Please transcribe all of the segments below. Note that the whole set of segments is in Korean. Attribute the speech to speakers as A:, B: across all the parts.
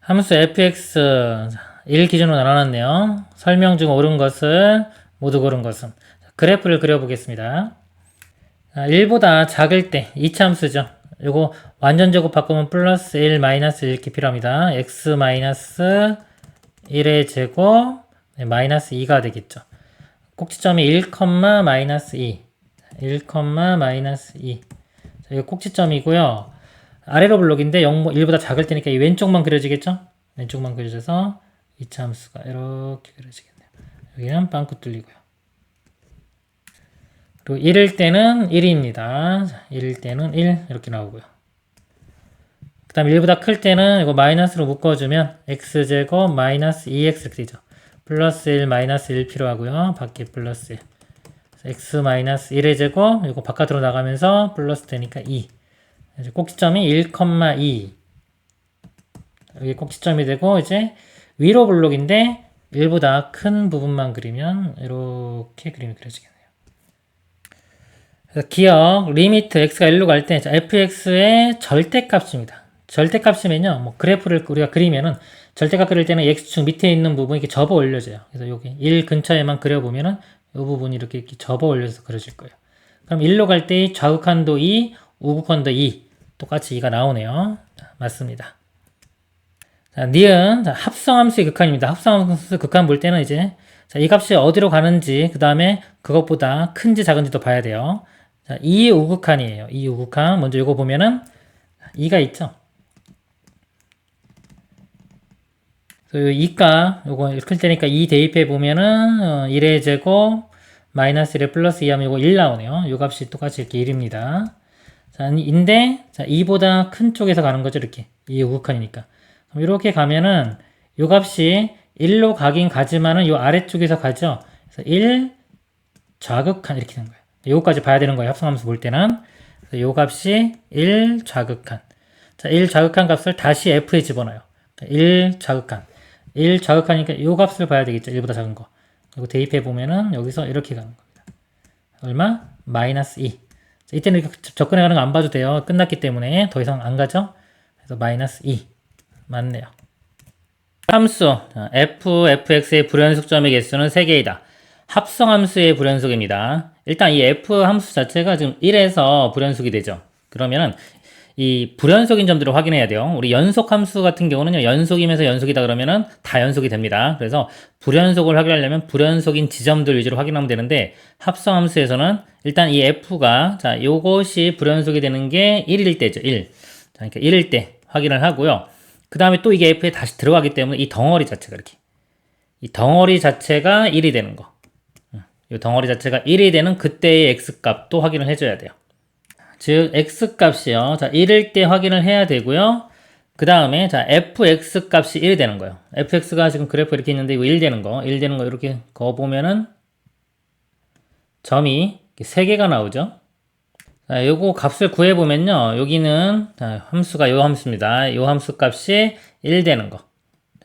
A: 함수 fx 1 기준으로 나눠놨네요. 설명 중 옳은 것을 모두 고른 것은. 그래프를 그려보겠습니다. 1보다 작을 때 이차함수죠. 요거 완전 제곱 바꾸면 플러스 1 마이너스 1 이렇게 필요합니다. x 마이너스 1의 제곱 마이너스 2가 되겠죠. 꼭지점이 1, 마이너스 2 1, 마이너스 2 자, 이거 꼭지점이고요. 아래로 블록인데 1보다 작을 때니까 이 왼쪽만 그려지겠죠? 왼쪽만 그려져서 이차 함수가 이렇게 그려지겠네요. 여기는 빵꾸 뚫리고요. 그리고 1일 때는 1입니다. 1일 때는 1 이렇게 나오고요. 그 다음 1보다 클 때는 이거 마이너스로 묶어주면 x제곱 마이너스 2x 이렇게 되죠. 플러스 1 마이너스 1 필요하고요. 밖에 플러스 1 x 마이너스 1의 제곱 이거 바깥으로 나가면서 플러스 되니까 2 꼭지점이 1, 2 여기 꼭지점이 되고 이제 위로 블록인데 1보다 큰 부분만 그리면 이렇게 그림이 그려지겠네요. 그래서 기억 리미트 x가 1로 갈 때 fx의 절대값입니다. 절대값이면요, 뭐 그래프를 우리가 그리면은 절대값 그릴 때는 x축 밑에 있는 부분이 이렇게 접어 올려져요. 그래서 여기 1 근처에만 그려보면은 이 부분이 이렇게 접어 올려서 그려질 거예요. 그럼 1로 갈 때 좌극한도 2, 우극한도 2 똑같이 2가 나오네요. 자, 맞습니다. 자, 니은 합성함수의 극한입니다. 합성함수 극한 볼 때는 이제 자, 이 값이 어디로 가는지 그 다음에 그것보다 큰지 작은지도 봐야 돼요. 자, 2 우극한이에요. 2 우극한 먼저 이거 보면은 2가 있죠. 그래서 2가 요거 이렇게 되니까 2 대입해 보면은 1의 제곱 마이너스 1에 플러스 2 하면 이거 1 나오네요. 요 값이 똑같이 이렇게 1입니다. 자, 인데 자, 2보다 큰 쪽에서 가는 거죠. 이렇게 2 우극한이니까. 그럼 이렇게 가면은 요 값이 1로 가긴 가지만은 요 아래쪽에서 가죠. 그래서 1 좌극한 이렇게 되는 거예요. 요거까지 봐야 되는 거예요. 합성함수 볼 때는. 그래서 요 값이 1 좌극한. 자, 1 좌극한 값을 다시 f에 집어넣어요. 1 좌극한. 1 좌극하니까 요 값을 봐야 되겠죠. 1보다 작은 거. 그리고 대입해 보면은 여기서 이렇게 가는 겁니다. 얼마? 마이너스 2. 자, 이때는 이렇게 접근해 가는 거 안 봐도 돼요. 끝났기 때문에 더 이상 안 가죠. 그래서 마이너스 2. 맞네요. 함수 fx의 불연속점의 개수는 3개이다. 합성함수의 불연속입니다. 일단 이 f 함수 자체가 지금 1에서 불연속이 되죠. 그러면은 이 불연속인 점들을 확인해야 돼요. 우리 연속함수 같은 경우는요, 연속이면서 연속이다 그러면은 다 연속이 됩니다. 그래서 불연속을 확인하려면 불연속인 지점들 위주로 확인하면 되는데, 합성함수에서는 일단 이 f가 자 요것이 불연속이 되는 게 1일 때죠. 1. 자, 그러니까 1일 때 확인을 하고요. 그 다음에 또 이게 f에 다시 들어가기 때문에 이 덩어리 자체가 이렇게 이 덩어리 자체가 1이 되는 거, 이 덩어리 자체가 1이 되는 그때의 x값도 확인을 해줘야 돼요. 즉 x값이요, 자 1일 때 확인을 해야 되고요. 그 다음에 자 fx 값이 1이 되는 거예요. fx가 지금 그래프 이렇게 있는데 이거 1 되는 거, 1 되는 거 이렇게 거 보면은 점이 3개가 나오죠. 자, 요거 값을 구해보면요. 여기는, 자, 함수가 요 함수입니다. 요 함수 값이 1 되는 거.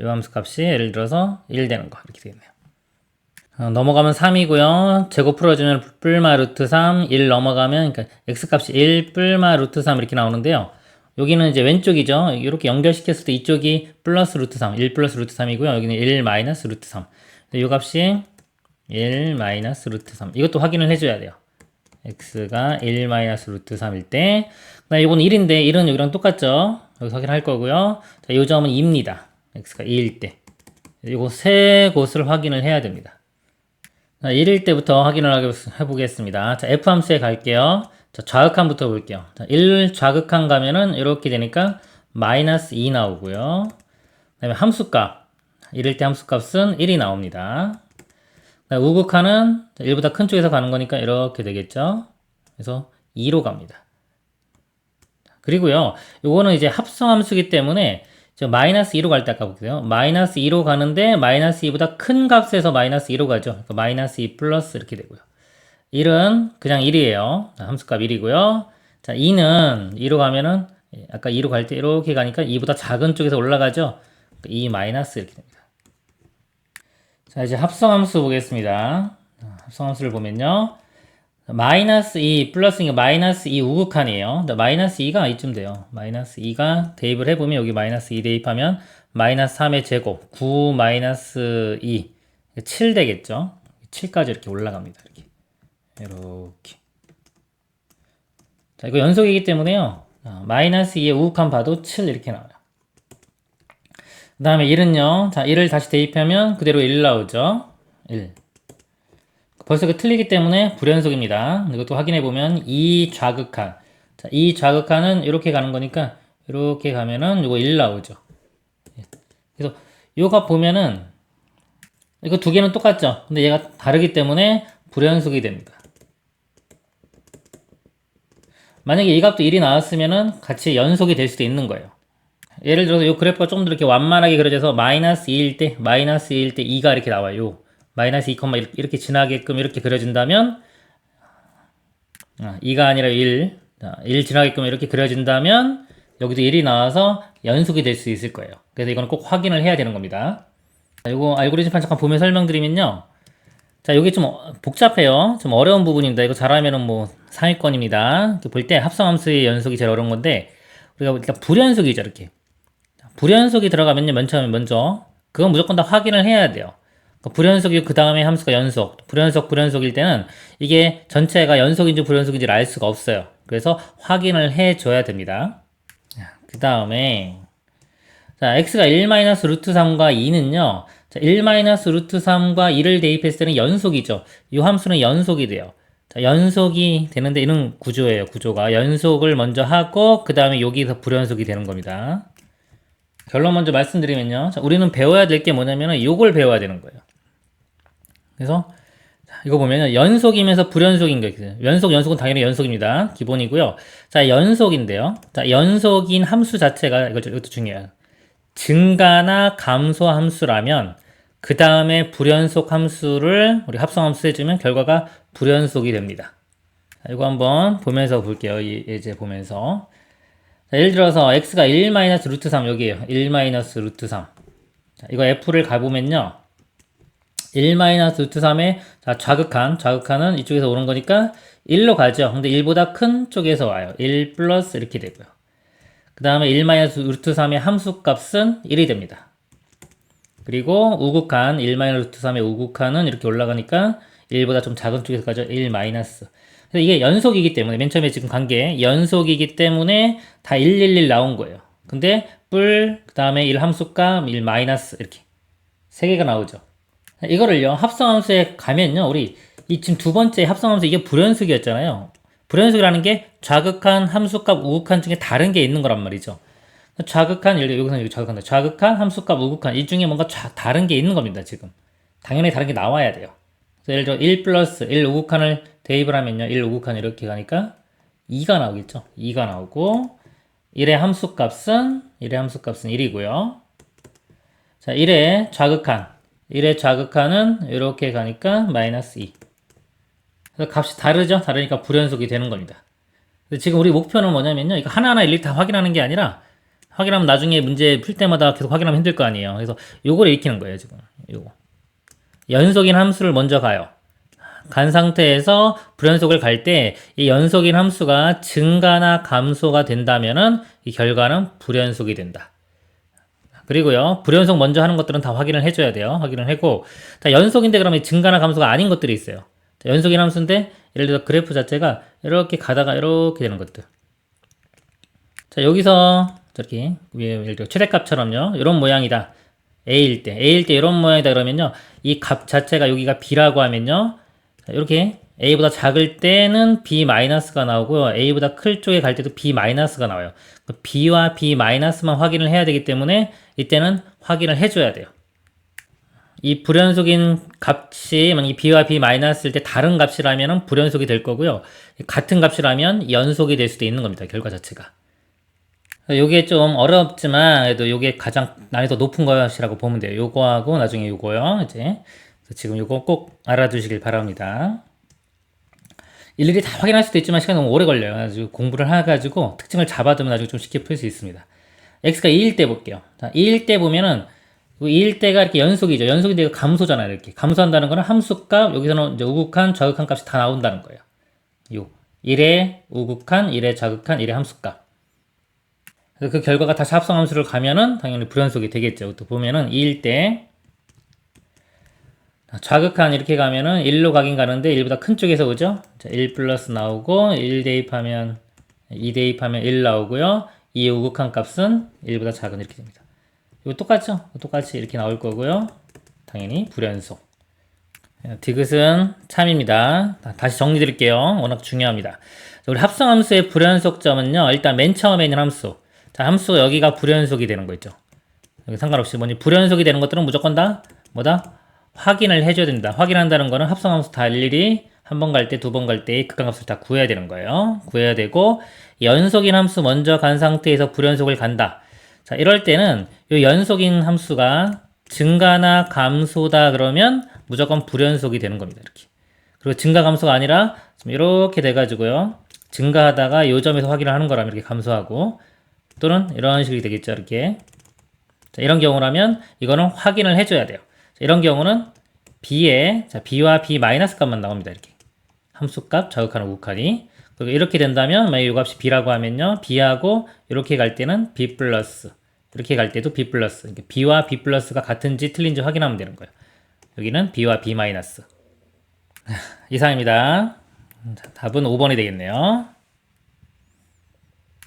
A: 요 함수 값이 예를 들어서 1 되는 거. 이렇게 되겠네요. 넘어가면 3이고요. 제곱 풀어주면 뿔마 루트 3, 1 넘어가면, 그러니까 x 값이 1 뿔마 루트 3 이렇게 나오는데요. 여기는 이제 왼쪽이죠. 이렇게 연결시켰을 때 이쪽이 플러스 루트 3, 1 플러스 루트 3이고요. 여기는 1 마이너스 루트 3. 요 값이 1 마이너스 루트 3. 이것도 확인을 해줘야 돼요. x가 1 마이너스 루트 3일 때, 그다음 이건 1인데 1은 여기랑 똑같죠. 여기서 확인할 거고요. 자, 이 점은 2입니다. x가 2일 때. 이거 세 곳을 확인을 해야 됩니다. 자, 1일 때부터 확인을 해보겠습니다. 자, f 함수에 갈게요. 자, 좌극한부터 볼게요. 자, 1 좌극한 가면은 이렇게 되니까 마이너스 2 나오고요. 그 다음에 함수값, 1일 때 함수값은 1이 나옵니다. 우극한은 1보다 큰 쪽에서 가는 거니까 이렇게 되겠죠. 그래서 2로 갑니다. 그리고요, 요거는 이제 합성함수기 때문에 마이너스 2로 갈 때 아까 볼게요. 마이너스 2로 가는데 마이너스 2보다 큰 값에서 마이너스 2로 가죠. 그러니까 마이너스 2 플러스 이렇게 되고요. 1은 그냥 1이에요. 함수값 1이고요. 자, 2는 2로 가면은 아까 2로 갈 때 이렇게 가니까 2보다 작은 쪽에서 올라가죠. 2 마이너스 이렇게 됩니다. 자, 이제 합성함수 보겠습니다. 합성함수를 보면요. 마이너스 2 플러스 마이너스 2 우극한이에요. 마이너스 2가 이쯤 돼요. 마이너스 2가 대입을 해보면 여기 마이너스 2 대입하면 마이너스 3의 제곱 9 마이너스 2 7 되겠죠. 7까지 이렇게 올라갑니다. 이렇게. 자, 이거 연속이기 때문에요. 마이너스 2의 우극한 봐도 7 이렇게 나와요. 그 다음에 1은요. 자, 1을 다시 대입하면 그대로 1 나오죠. 1. 벌써 그 틀리기 때문에 불연속입니다. 이것도 확인해보면 이 좌극한. 자, 이 좌극한은 이렇게 가는 거니까 이렇게 가면은 이거 1 나오죠. 그래서 요거 보면은 이거 두 개는 똑같죠. 근데 얘가 다르기 때문에 불연속이 됩니다. 만약에 이 값도 1이 나왔으면은 같이 연속이 될 수도 있는 거예요. 예를 들어서 이 그래프가 조금 더 이렇게 완만하게 그려져서 마이너스 2일 때, 마이너스 2일 때 2가 이렇게 나와요. 마이너스 2, 이렇게 지나게끔 이렇게 그려진다면 2가 아니라 1, 1 지나게끔 이렇게 그려진다면 여기도 1이 나와서 연속이 될 수 있을 거예요. 그래서 이거는 꼭 확인을 해야 되는 겁니다. 이거 알고리즘판 잠깐 보면 설명드리면요. 자, 여기 좀 복잡해요. 좀 어려운 부분입니다. 이거 잘하면은 뭐 상위권입니다. 볼 때 합성함수의 연속이 제일 어려운 건데 우리가 일단 불연속이죠. 이렇게 불연속이 들어가면요. 맨 처음에 먼저 그건 무조건 다 확인을 해야 돼요. 불연속이고 그 다음에 함수가 연속, 불연속일 때는 이게 전체가 연속인지 불연속인지를 알 수가 없어요. 그래서 확인을 해줘야 됩니다. 그 다음에 자, x가 1-루트3과 2는요. 자, 1-루트3과 2를 대입했을 때는 연속이죠. 이 함수는 연속이 돼요. 자, 연속이 되는데 이런 구조예요. 구조가 연속을 먼저 하고 그 다음에 여기서 불연속이 되는 겁니다. 결론 먼저 말씀드리면요. 자, 우리는 배워야 될 게 뭐냐면은 요걸 배워야 되는 거예요. 그래서 이거 보면은 연속이면서 불연속인 거 있어요. 연속은 당연히 연속입니다. 기본이고요. 자, 연속인데요. 자, 연속인 함수 자체가 이것도 중요해요. 증가나 감소 함수라면 그 다음에 불연속 함수를 우리 합성함수 해주면 결과가 불연속이 됩니다. 자, 이거 한번 보면서 볼게요. 이 예제 보면서. 자, 예를 들어서 x가 1-루트3 여기에요. 1-루트3. 자, 이거 f를 가보면요. 1-루트3의 좌극한은 이쪽에서 오는 거니까 1로 가죠. 근데 1보다 큰 쪽에서 와요. 1 플러스 이렇게 되고요. 그 다음에 1-루트3의 함수값은 1이 됩니다. 그리고 우극한 1-루트3의 우극한은 이렇게 올라가니까 1보다 좀 작은 쪽에서 가죠. 1 마이너스. 그래서 이게 연속이기 때문에 맨 처음에 지금 관계 연속이기 때문에 다 1, 1, 1 나온 거예요. 근데 뿔, 그 다음에 1 함수값, 1 마이너스 이렇게 세 개가 나오죠. 이거를요 합성함수에 가면요 우리 이 지금 두 번째 합성함수 이게 불연속이었잖아요. 불연속이라는 게 좌극한 함수값 우극한 중에 다른 게 있는 거란 말이죠. 좌극한 여기서 여기 좌극한다. 좌극한 함수값 우극한 이 중에 뭔가 다른 게 있는 겁니다. 지금 당연히 다른 게 나와야 돼요. 그래서 예를 들어 1 플러스 1 우극한을 대입을 하면요 1 우극한 이렇게 가니까 2가 나오겠죠. 2가 나오고 1의 함수값은 1이고요. 자 1의 좌극한은 이렇게 가니까 마이너스 2. 그래서 값이 다르죠? 다르니까 불연속이 되는 겁니다. 지금 우리 목표는 뭐냐면요. 이거 하나하나 일일이 다 확인하는 게 아니라 확인하면 나중에 문제 풀 때마다 계속 확인하면 힘들 거 아니에요. 그래서 요거를 익히는 거예요, 지금. 요거. 연속인 함수를 먼저 가요. 간 상태에서 불연속을 갈 때 이 연속인 함수가 증가나 감소가 된다면은 이 결과는 불연속이 된다. 그리고요, 불연속 먼저 하는 것들은 다 확인을 해줘야 돼요. 확인을 하고, 자, 연속인데 그러면 증가나 감소가 아닌 것들이 있어요. 자, 연속인 함수인데, 예를 들어 그래프 자체가 이렇게 가다가 이렇게 되는 것들. 자, 여기서 저렇게, 예를 들어 최대값처럼요, 이런 모양이다. A일 때 이런 모양이다 그러면요, 이 값 자체가 여기가 B라고 하면요, 자, 이렇게 A보다 작을 때는 B-가 나오고요. A보다 클 쪽에 갈 때도 B-가 나와요. B와 B-만 확인을 해야 되기 때문에 이때는 확인을 해줘야 돼요. 이 불연속인 값이 만약에 B와 B-일 때 다른 값이라면 불연속이 될 거고요. 같은 값이라면 연속이 될 수도 있는 겁니다. 결과 자체가. 요게 좀 어렵지만 그래도 요게 가장 난이도 높은 것이라고 보면 돼요. 요거하고 나중에 요거요. 이제 지금 요거 꼭 알아두시길 바랍니다. 일일이 다 확인할 수도 있지만 시간이 너무 오래 걸려요. 아주 공부를 해가지고 특징을 잡아두면 나중에 좀 쉽게 풀 수 있습니다. x가 2일 때 볼게요. 자, 2일 때 보면은 2일 때가 이렇게 연속이죠. 연속인데 이거 감소잖아요. 이렇게 감소한다는 거는 함수값 여기서는 이제 우극한 좌극한 값이 다 나온다는 거예요. 요 1의 우극한, 1의 자극한, 1의 함수값. 그 결과가 다시 합성함수를 가면은 당연히 불연속이 되겠죠. 또 보면은 2일 때 좌극한 이렇게 가면은 1로 가긴 가는데 1보다 큰 쪽에서 오죠. 자, 1 플러스 나오고 1 대입하면 2 대입하면 1 나오고요. 2의 우극한 값은 1보다 작은 이렇게 됩니다. 이거 똑같죠? 똑같이 이렇게 나올 거고요. 당연히 불연속. 디귿은 참입니다. 다시 정리 드릴게요. 워낙 중요합니다. 우리 합성함수의 불연속점은요. 일단 맨 처음에 있는 함수. 자, 함수 여기가 불연속이 되는 거 있죠. 여기 상관없이 뭐니 불연속이 되는 것들은 무조건 다 뭐다? 확인을 해줘야 된다. 확인한다는 거는 합성함수 다 일일이 한 번 갈 때, 두 번 갈 때 극한값을 다 구해야 되는 거예요. 구해야 되고 연속인 함수 먼저 간 상태에서 불연속을 간다. 자, 이럴 때는 이 연속인 함수가 증가나 감소다 그러면 무조건 불연속이 되는 겁니다. 이렇게. 그리고 증가 감소가 아니라 이렇게 돼가지고요. 증가하다가 요 점에서 확인을 하는 거라면 이렇게 감소하고 또는 이런 식이 되겠죠. 이렇게. 자, 이런 경우라면 이거는 확인을 해줘야 돼요. 자, 이런 경우는 b에 자, b와 b 마이너스 값만 나옵니다. 이렇게. 함수값, 자극하는 우극한이. 그리고 이렇게 된다면 만약 이 값이 b라고 하면요. b하고 이렇게 갈 때는 b 플러스 이렇게 갈 때도 b 플러스 그러니까 b와 b 플러스가 같은지 틀린지 확인하면 되는 거예요. 여기는 b와 b 마이너스 이상입니다. 답은 5번이 되겠네요.